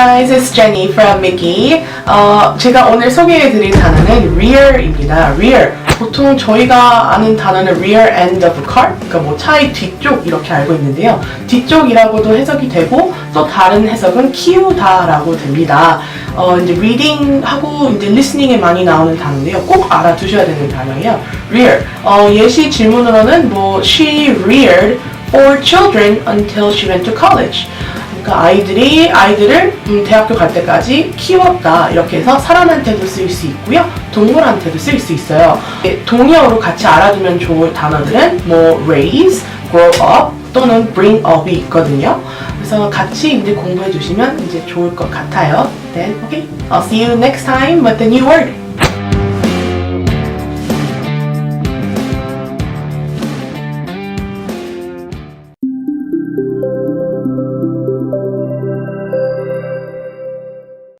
guys, it's Jenny from Mickey. 제가 오늘 소개해드릴 단어는 rear입니다. rear. 보통 저희가 아는 단어는 rear end of a car, 그러니까 뭐 차의 뒤쪽 이렇게 알고 있는데요. 뒤쪽이라고도 해석이 되고 또 다른 해석은 키우다라고 됩니다. 이제 reading하고 이제 listening에 많이 나오는 단어인데요. 꼭 알아두셔야 되는 단어예요. rear. 예시 질문으로는 뭐 she reared 4 children until she went to college. 그러니까 아이들을 대학교 갈 때까지 키웠다 이렇게 해서 사람한테도 쓰일 수 있고요, 동물한테도 쓰일 수 있어요. 동의어로 같이 알아두면 좋을 단어들은 뭐 raise, grow up 또는 bring up이 있거든요. 그래서 같이 이제 공부해 주시면 이제 좋을 것 같아요. Then okay, I'll see you next time with a new word.